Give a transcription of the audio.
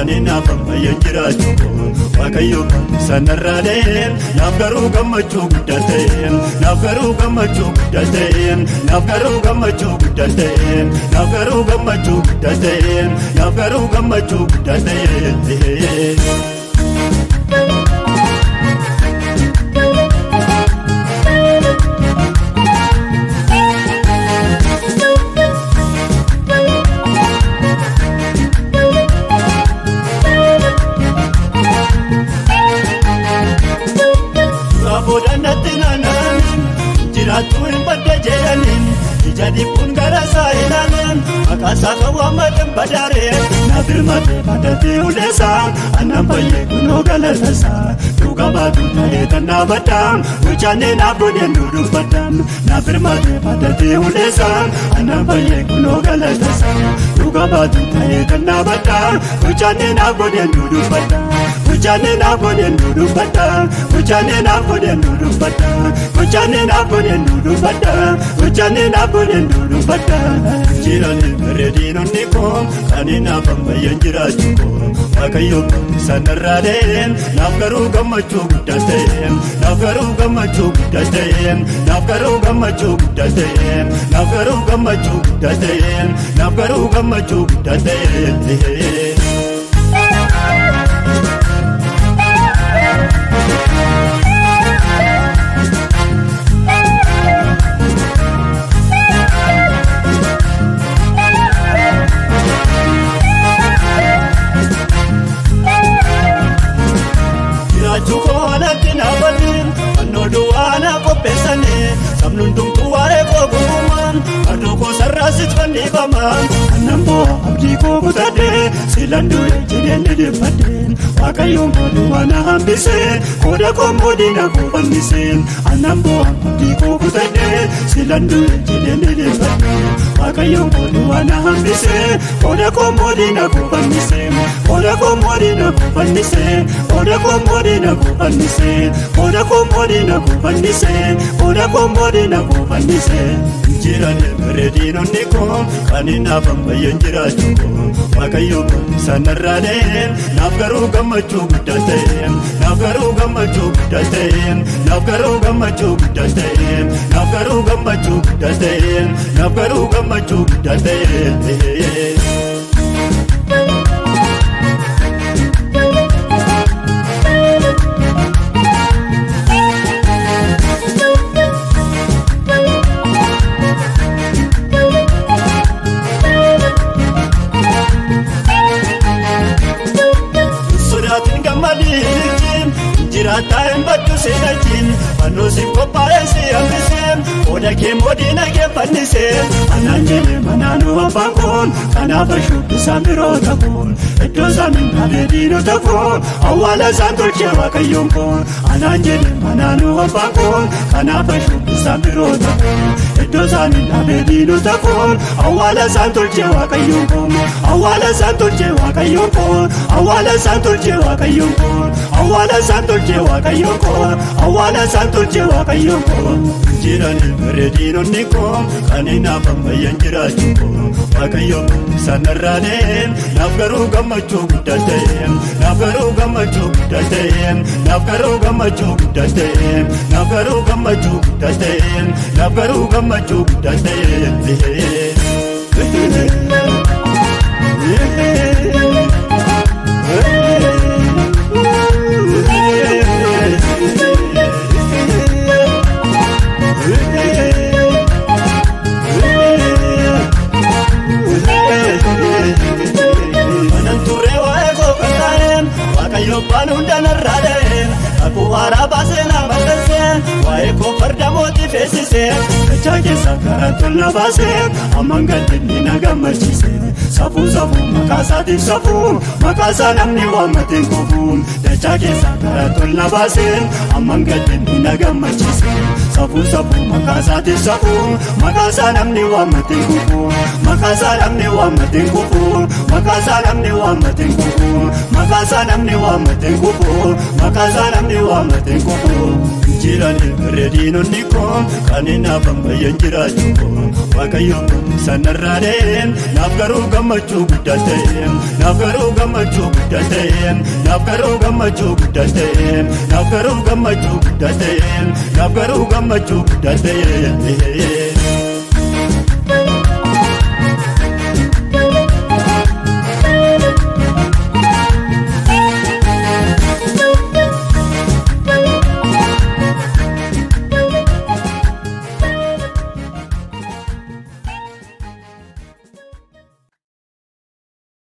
kanina fambayyan jiraachuu waaqayyo sanarraadeen naaf garuu gammachuu guddaa ta'een naaf garuu gammachuu guddaa ta'een naaf garuu gammachuu guddaa ta'een naaf garuu gammachuu guddaa ta'een naaf garuu gammachuu guddaa ta'een. Jiratuun badda jedhaniin ijadi kun gara saayilaan maqaasaa kawwaamatiin badaaree naafirmatee baddatee uleessaa annan baay'ee kunoo galatasaa dhuga baatu ta'ee tannaa baddaa gochaannee naaf godheen duudhuffadhaan naafirmatee baddatee uleessaa annan baay'ee kunoo galatasaa dhuga baatu ta'ee tannaa baddaa gochaannee naaf godheen duudhuffadhaan gochaannee naaf godheen duudhuffadhaan gochaannee naaf godheen duudhuffadhaan gochaannee naaf godheen duudhuffadhaan gochaannee naaf godheen duudhuffadhaan jiranii bareedinonni koo kanina fambayyan jiraachuu waaqayyo sanarraadeen naaf garuu gammachuu guddaa ta'een naaf garuu gammachuu guddaa ta'een naaf garuu gammachuu guddaa ta'een naaf garuu gammachuu guddaa ta'een naaf garuu gammachuu guddaa ta'een. Sabnun tumtuu waaree kookumaan aduu koo sarraasit fannifamaan annamboo abdii koo kutadhee silanduu ejjireenni deeffadheen waaqayyoon kooduu waan hambisee kooda koo moodina koo fanniseen annamboo abdii koo kutadhee silanduu ejjireenni deeffadheen waaqayyoon kooduu waan hambisee kooda koo moodina koo fanniseen kooda koo moodina koo fanniseen kooda koo moodina koo fanniseen kooda koo moodina koo fanniseen kooda koo moodina koo fanniseen. Jiranii bareedinonni koo kanina fambayyan jiraachuu waaqayyo sanarraadeen naaf garuu gammachuu guddaa ta'een naaf garuu gammachuu guddaa ta'een naaf garuu gammachuu guddaa ta'een naaf garuu gammachuu guddaa ta'een naaf garuu gammachuu guddaa ta'een. Jiraataan baddu seenatiin fannoosiin qophaa'ee si hambiseen oda kee moodina kee fanniseen anaan jedhee manaanuu abbaan koon kanaaf ashuubbisaan biroo ta'uun iddoo isaanii dhaabee diinota koo awwaala isaan tolchee waaqayyoon koon anaan jedhee manaanuu abbaan koon kanaaf ashuubbisaan biroo ta'uun iddoo isaanii dhaabee diinota koo awwaala isaan tolchee waaqayyoon koon awwaala isaan tolchee waaqayyoon koon awwaala isaan tolchee waaqayyoon koon awwaala isaan tolchee waaqayyoon koon awwaala isaan tolchee waaqayyoon koon. Jiranii bareedinonni koo kanina fambayyan jiraachuu waaqayyo sanarraadeen naaf garuu gammachuu guddaa ta'een naaf garuu gammachuu guddaa ta'een naaf garuu gammachuu guddaa ta'een naaf garuu gammachuu guddaa ta'een naaf garuu gammachuu guddaa ta'een. Waaqayyoon hundanarraadheen akkuu haaraa baasee nama galsee waa'ee koo farda mootii feesisee dachaa keessaa karaa tolna baasee amman gaddenni na gammachiisee safuu safuu maqaasaatiif safuu maqaasaa namni waammateen kofuun dachaa keessaa karaa tolna baasee amman gaddenni na gammachiisee safuu safuu maqaasaatiif safuu maqaasaa namni waammateen kofuun maqaasaa namni waammateen kofuun maqaasaa namni waammateen kofuun maqaasaa namni waammateen kofuun maqaasaa namni waammateen kofuun. Jiranii bareedinonni koo kanina fambayyan jiraachuu waaqayyo sanarraadeen naaf garuu gammachuu guddaa ta'een naaf garuu gammachuu gammachuu guddaa ta'een naaf garuu gammachuu guddaa ta'een naaf garuu gammachuu guddaa ta'een naaf garuu gammachuu guddaa ta'een.